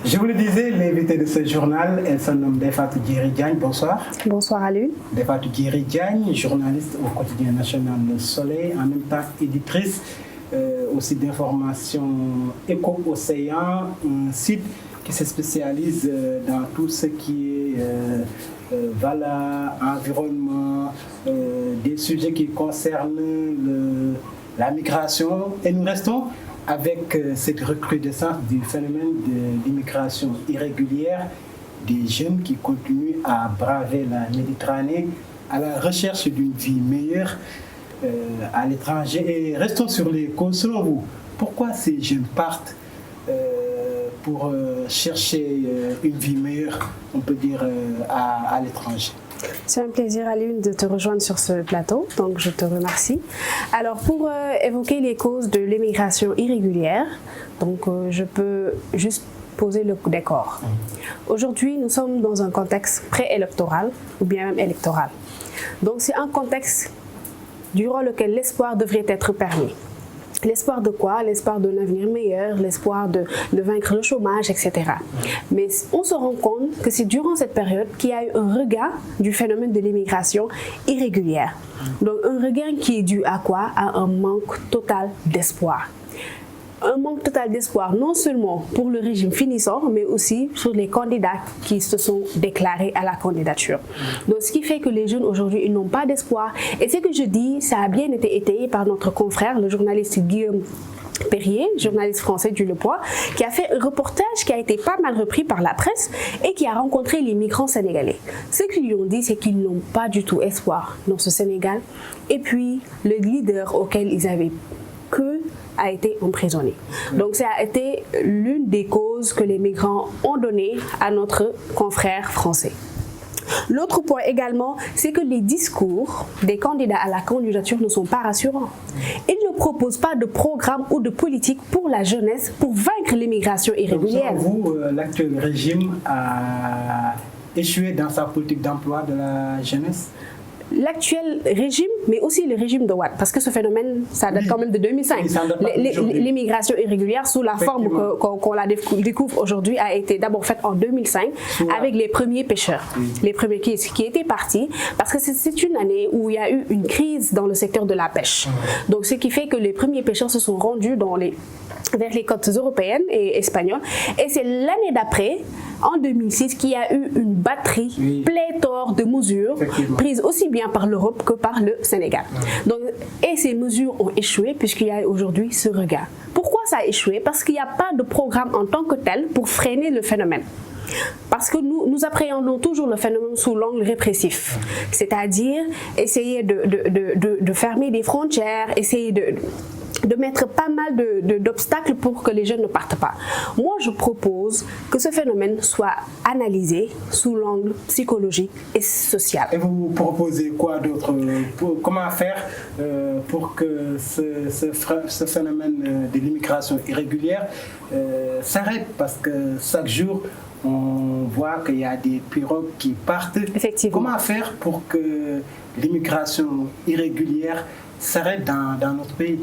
Je vous le disais, l'invité de ce journal, elle se nomme Ndeye-Fatou Djeri Diagne. Bonsoir. Bonsoir à lui. Ndeye-Fatou Djeri Diagne, journaliste au quotidien national Le Soleil, en même temps éditrice au site d'information Éco-Océan, un site qui se spécialise dans tout ce qui est valeur, environnement, des sujets qui concernent la migration. Et nous restons avec cette recrudescence du phénomène d'immigration irrégulière, des jeunes qui continuent à braver la Méditerranée à la recherche d'une vie meilleure à l'étranger. Et restons sur les causes. Selon vous, pourquoi ces jeunes partent pour chercher une vie meilleure, on peut dire, à l'étranger? C'est un plaisir, Alioune, de te rejoindre sur ce plateau, donc je te remercie. Alors, pour évoquer les causes de l'immigration irrégulière, donc je peux juste poser le décor. Aujourd'hui, nous sommes dans un contexte préélectoral ou bien même électoral. Donc, c'est un contexte durant lequel l'espoir devrait être permis. L'espoir de quoi? L'espoir d'un avenir meilleur, l'espoir de vaincre le chômage, etc. Mais on se rend compte que c'est durant cette période qu'il y a eu un regain du phénomène de l'immigration irrégulière. Donc un regain qui est dû à quoi? À un manque total d'espoir. Un manque total d'espoir non seulement pour le régime finissant, mais aussi sur les candidats qui se sont déclarés à la candidature. Donc ce qui fait que les jeunes aujourd'hui, ils n'ont pas d'espoir. Et ce que je dis, ça a bien été étayé par notre confrère, le journaliste Guillaume Perrier, journaliste français du Le Point, qui a fait un reportage qui a été pas mal repris par la presse et qui a rencontré les migrants sénégalais. Ce qu'ils lui ont dit, c'est qu'ils n'ont pas du tout espoir dans ce Sénégal. Et puis, le leader auquel ils avaient cru a été emprisonné. Donc ça a été l'une des causes que les migrants ont données à notre confrère français. L'autre point également, c'est que les discours des candidats à la candidature ne sont pas rassurants. Ils ne proposent pas de programme ou de politique pour la jeunesse pour vaincre l'immigration irrégulière. Donc, selon vous, l'actuel régime a échoué dans sa politique d'emploi de la jeunesse? L'actuel régime, mais aussi le régime de Wade, parce que ce phénomène, ça date quand même de 2005. L'immigration irrégulière, sous la forme qu'on la découvre aujourd'hui, a été d'abord faite en 2005 avec les premiers pêcheurs, les premiers qui étaient partis, parce que c'est une année où il y a eu une crise dans le secteur de la pêche. Donc, ce qui fait que les premiers pêcheurs se sont rendus vers les côtes européennes et espagnoles. Et c'est l'année d'après, en 2006, qu'il y a eu une batterie pléthore de mesures prises aussi bien par l'Europe que par le Sénégal. Donc, et ces mesures ont échoué puisqu'il y a aujourd'hui ce regain. Pourquoi ça a échoué? Parce qu'il n'y a pas de programme en tant que tel pour freiner le phénomène. Parce que nous appréhendons toujours le phénomène sous l'angle répressif, c'est-à-dire essayer de fermer des frontières, essayer de mettre pas mal d'obstacles pour que les jeunes ne partent pas. Moi, je propose que ce phénomène soit analysé sous l'angle psychologique et social. Et vous proposez quoi d'autre? Comment faire pour que ce phénomène de l'immigration irrégulière s'arrête? Parce que chaque jour, on voit qu'il y a des pirogues qui partent. Effectivement. Comment faire pour que l'immigration irrégulière s'arrête dans notre pays?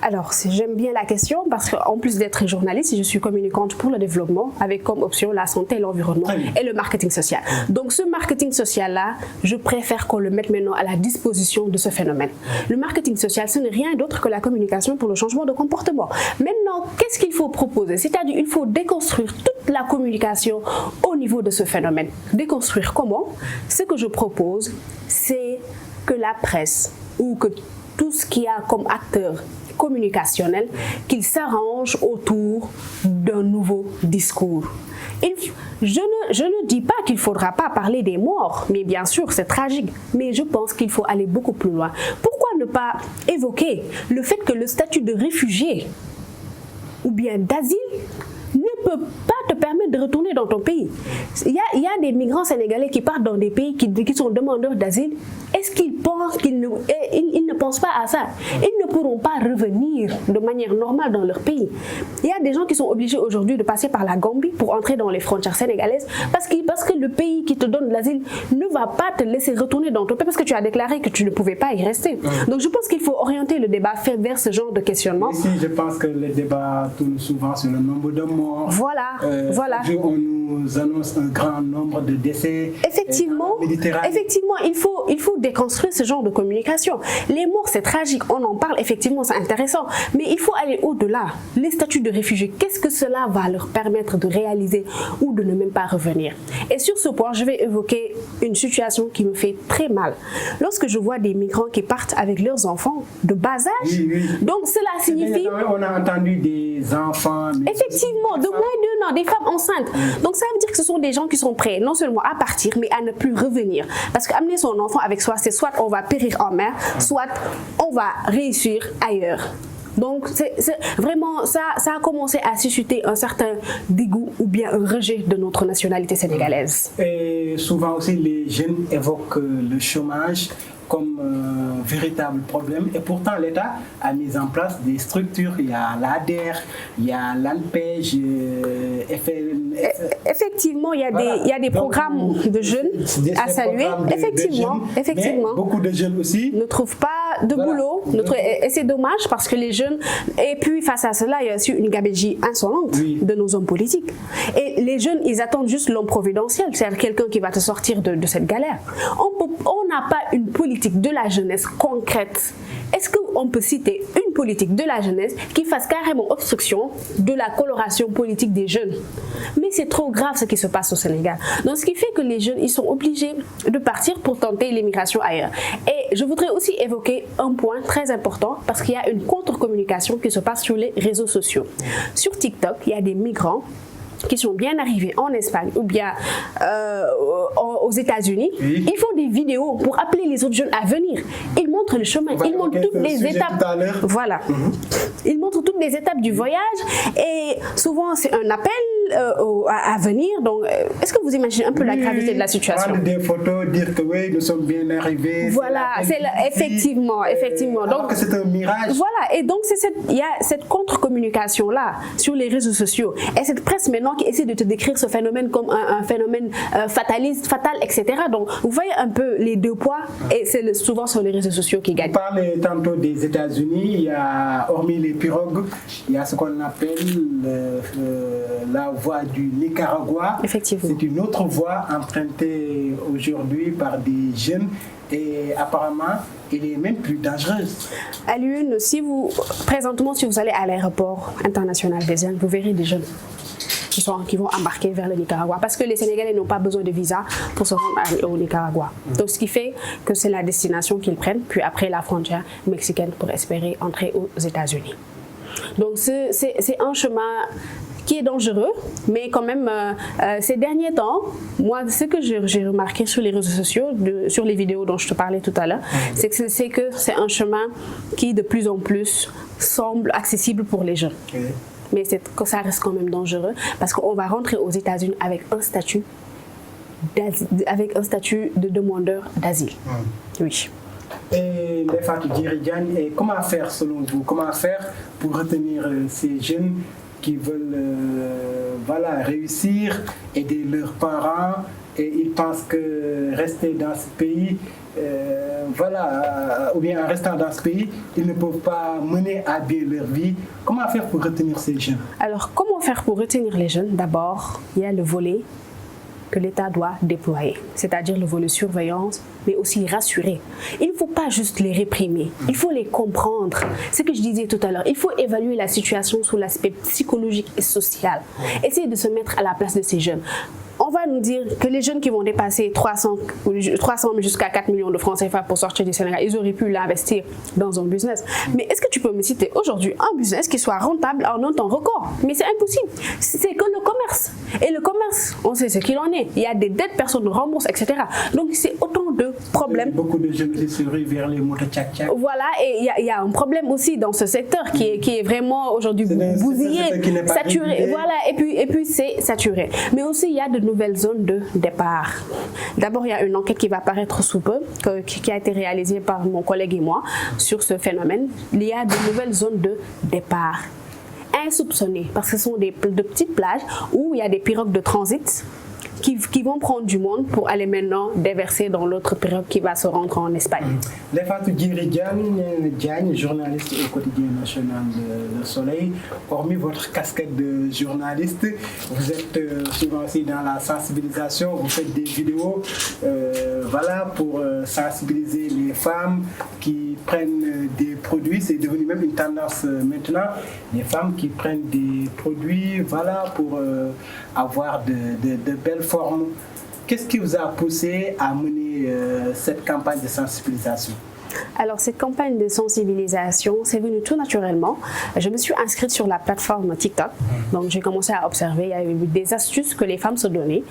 Alors, j'aime bien la question parce qu'en plus d'être journaliste, je suis communicante pour le développement avec comme option la santé, l'environnement et le marketing social. Donc, ce marketing social-là, je préfère qu'on le mette maintenant à la disposition de ce phénomène. Le marketing social, ce n'est rien d'autre que la communication pour le changement de comportement. Maintenant, qu'est-ce qu'il faut proposer? C'est-à-dire, il faut déconstruire toute la communication au niveau de ce phénomène. Déconstruire comment? Ce que je propose, c'est que la presse ou que tout ce qu'il y a comme acteur communicationnel, qu'il s'arrange autour d'un nouveau discours. Je ne dis pas qu'il ne faudra pas parler des morts, mais bien sûr c'est tragique, mais je pense qu'il faut aller beaucoup plus loin. Pourquoi ne pas évoquer le fait que le statut de réfugié ou bien d'asile ne peut pas te permettre de retourner dans ton pays? Il y a des migrants sénégalais qui partent dans des pays qui sont demandeurs d'asile. Est-ce qu'ils pensent ils ne pensent pas à ça? Ils ne pourront pas revenir de manière normale dans leur pays. Il y a des gens qui sont obligés aujourd'hui de passer par la Gambie pour entrer dans les frontières sénégalaises parce que le pays qui te donne l'asile ne va pas te laisser retourner dans ton pays parce que tu as déclaré que tu ne pouvais pas y rester. Donc je pense qu'il faut orienter le débat vers ce genre de questionnement. Ici, je pense que le débat tourne souvent sur le nombre de morts. Voilà, voilà. On nous annonce un grand nombre de décès. Effectivement, il faut déconstruire ce genre de communication. Les morts, c'est tragique, on en parle, effectivement, c'est intéressant, mais il faut aller au-delà. Les statuts de réfugiés, qu'est-ce que cela va leur permettre de réaliser ou de ne même pas revenir? Et sur ce point, je vais évoquer une situation qui me fait très mal. Lorsque je vois des migrants qui partent avec leurs enfants de bas âge, donc cela signifie... On a entendu des enfants... Effectivement, de moins d'1 an, des femmes enceintes. Donc ça veut dire que ce sont des gens qui sont prêts non seulement à partir, mais à ne plus revenir. Parce qu'amener son enfant avec soi, c'est soit on va périr en mer, soit on va réussir ailleurs. Donc, c'est vraiment, ça a commencé à susciter un certain dégoût ou bien un rejet de notre nationalité sénégalaise. Et souvent aussi, les jeunes évoquent le chômage comme un véritable problème. Et pourtant, l'État a mis en place des structures. Il y a l'ADER, il y a l'ANPEJ, Effectivement, il y a des programmes de jeunes à saluer. Effectivement. Mais beaucoup de jeunes aussi ne trouvent pas de boulot. Et c'est dommage parce que les jeunes... Et puis, face à cela, il y a aussi une gabegie insolente de nos hommes politiques. Et les jeunes, ils attendent juste l'homme providentiel, c'est-à-dire quelqu'un qui va te sortir de cette galère. On n'a pas une politique de la jeunesse concrète. Est-ce qu'on peut citer une politique de la jeunesse qui fasse carrément obstruction de la coloration politique des jeunes? Mais c'est trop grave ce qui se passe au Sénégal. Donc ce qui fait que les jeunes, ils sont obligés de partir pour tenter l'immigration ailleurs. Et je voudrais aussi évoquer un point très important parce qu'il y a une contre-communication qui se passe sur les réseaux sociaux. Sur TikTok, il y a des migrants qui sont bien arrivés en Espagne ou bien aux États-Unis, ils font des vidéos pour appeler les autres jeunes à venir. Ils montrent le chemin, ils montrent toutes les étapes. Voilà. Ils montrent toutes les étapes du voyage et souvent c'est un appel à venir. Donc, est-ce que vous imaginez un peu la gravité de la situation? Prendre des photos, dire que oui, nous sommes bien arrivés. Voilà, effectivement. Donc c'est un mirage. Voilà, et donc il y a cette contre-communication là sur les réseaux sociaux et cette presse maintenant qui essaie de te décrire ce phénomène comme un phénomène fataliste, fatal, etc. Donc, vous voyez un peu les deux poids et c'est souvent sur les réseaux sociaux qui gagnent. On parlait tantôt des États-Unis, il y a, hormis les pirogues, il y a ce qu'on appelle la voie du Nicaragua. Effectivement. C'est une autre voie empruntée aujourd'hui par des jeunes et apparemment, elle est même plus dangereuse. À l'UN, présentement, si vous allez à l'aéroport international des Indes, vous verrez des jeunes qui vont embarquer vers le Nicaragua parce que les Sénégalais n'ont pas besoin de visa pour se rendre au Nicaragua. Donc ce qui fait que c'est la destination qu'ils prennent, puis après la frontière mexicaine pour espérer entrer aux États-Unis. Donc c'est un chemin qui est dangereux, mais quand même, ces derniers temps, moi, ce que j'ai remarqué sur les réseaux sociaux, sur les vidéos dont je te parlais tout à l'heure, c'est que c'est un chemin qui de plus en plus semble accessible pour les jeunes. Mais ça reste quand même dangereux parce qu'on va rentrer aux États-Unis avec un statut de demandeur d'asile. Oui. Et Ndeye Djeri Diagne, comment faire selon vous? Comment faire pour retenir ces jeunes qui veulent réussir, aider leurs parents et ils pensent que rester dans ce pays, ou bien en restant dans ce pays, ils ne peuvent pas mener à bien leur vie. Comment faire pour retenir ces jeunes? Alors, comment faire pour retenir les jeunes? D'abord, il y a le volet que l'État doit déployer, c'est-à-dire le volet surveillance, mais aussi rassurer. Il ne faut pas juste les réprimer, il faut les comprendre. Ce que je disais tout à l'heure, il faut évaluer la situation sous l'aspect psychologique et social. Essayer de se mettre à la place de ces jeunes. On va nous dire que les jeunes qui vont dépasser 300 jusqu'à 4 millions de francs CFA pour sortir du Sénégal, ils auraient pu l'investir dans un business. Mais est-ce que tu peux me citer aujourd'hui un business qui soit rentable en un temps record? Mais c'est impossible. C'est que le commerce. Et le commerce, on sait ce qu'il en est. Il y a des dettes, personne ne rembourse, etc. Donc c'est autant de problèmes. Beaucoup de jeunes qui se ruent vers les motos tchak-tchak. Voilà, et il y a un problème aussi dans ce secteur qui est vraiment aujourd'hui bousillé, saturé. Voilà, et puis c'est saturé. Mais aussi il y a de nouvelles zones de départ. D'abord, il y a une enquête qui va apparaître sous peu, qui a été réalisée par mon collègue et moi sur ce phénomène. Il y a de nouvelles zones de départ insoupçonnées, parce que ce sont de petites plages où il y a des pirogues de transit qui vont prendre du monde pour aller maintenant déverser dans l'autre pirogue qui va se rendre en Espagne. Fatou Diagne, journaliste au quotidien national Le Soleil. Hormis votre casquette de journaliste, vous êtes souvent aussi dans la sensibilisation, vous faites des vidéos pour sensibiliser les femmes qui prennent des produits. C'est devenu même une tendance maintenant, les femmes qui prennent des produits pour avoir de belles formes. Qu'est-ce qui vous a poussé à mener cette campagne de sensibilisation? Alors, cette campagne de sensibilisation, c'est venu tout naturellement. Je me suis inscrite sur la plateforme TikTok. Donc, j'ai commencé à observer. Il y a eu des astuces que les femmes se donnaient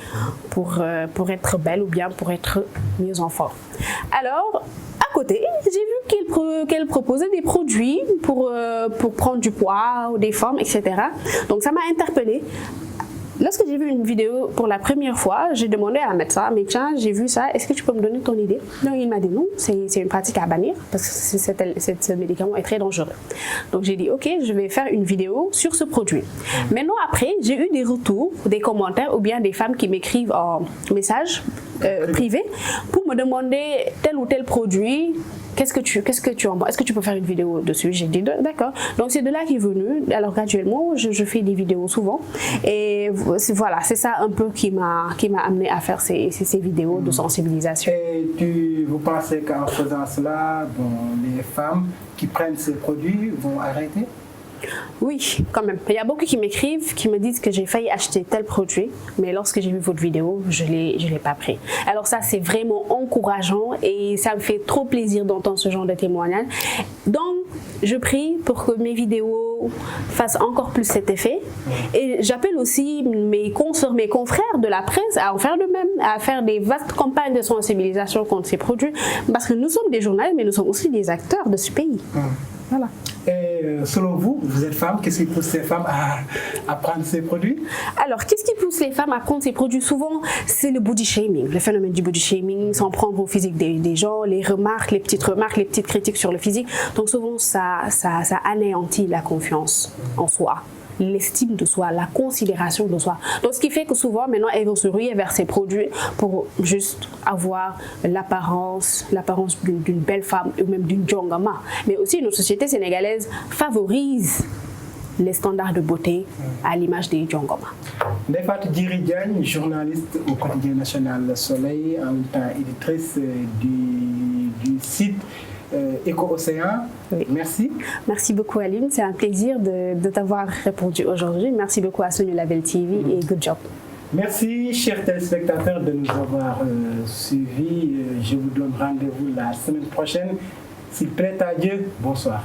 pour être belles ou bien pour être mieux en forme. Alors, à côté, j'ai vu qu'elle proposait des produits pour prendre du poids ou des formes, etc. Donc, ça m'a interpellée. Lorsque j'ai vu une vidéo pour la première fois, j'ai demandé à un médecin, mais tiens, j'ai vu ça, est-ce que tu peux me donner ton idée? Donc il m'a dit non, c'est une pratique à bannir parce que ce médicament est très dangereux. Donc j'ai dit ok, je vais faire une vidéo sur ce produit. Maintenant après, j'ai eu des retours, des commentaires ou bien des femmes qui m'écrivent en message privé pour me demander tel ou tel produit. Qu'est-ce que tu en penses? Est-ce que tu peux faire une vidéo dessus? J'ai dit d'accord. Donc c'est de là qu'est venu. Alors graduellement, je fais des vidéos souvent. Et voilà, c'est ça un peu qui m'a amené à faire ces vidéos de sensibilisation. Et vous pensez qu'en faisant cela, les femmes qui prennent ces produits vont arrêter? Oui, quand même. Il y a beaucoup qui m'écrivent, qui me disent que j'ai failli acheter tel produit, mais lorsque j'ai vu votre vidéo, je l'ai pas pris. Alors ça, c'est vraiment encourageant et ça me fait trop plaisir d'entendre ce genre de témoignage. Donc, je prie pour que mes vidéos fassent encore plus cet effet. Et j'appelle aussi mes confrères de la presse à en faire de même, à faire des vastes campagnes de sensibilisation contre ces produits, parce que nous sommes des journalistes, mais nous sommes aussi des acteurs de ce pays. Voilà. Et selon vous, vous êtes femme, qu'est-ce qui pousse ces femmes à prendre ces produits? Alors, qu'est-ce qui pousse les femmes à prendre ces produits? Souvent, c'est le body shaming, le phénomène du body shaming, s'en prendre au physique des gens, les petites critiques sur le physique. Donc souvent, ça anéantit la confiance en soi, l'estime de soi, la considération de soi. Donc ce qui fait que souvent maintenant elles vont se ruer vers ces produits pour juste avoir l'apparence d'une belle femme ou même d'une jongama. Mais aussi notre société sénégalaise favorise les standards de beauté à l'image des jongama. Fatou Diagne, journaliste au quotidien national Le Soleil, en même temps éditrice du site Éco-Océan. Oui. Merci. Merci beaucoup Aline, c'est un plaisir de t'avoir répondu aujourd'hui. Merci beaucoup à Sony Label TV et good job. Merci chers téléspectateurs de nous avoir suivis. Je vous donne rendez-vous la semaine prochaine. S'il plaît à Dieu, bonsoir.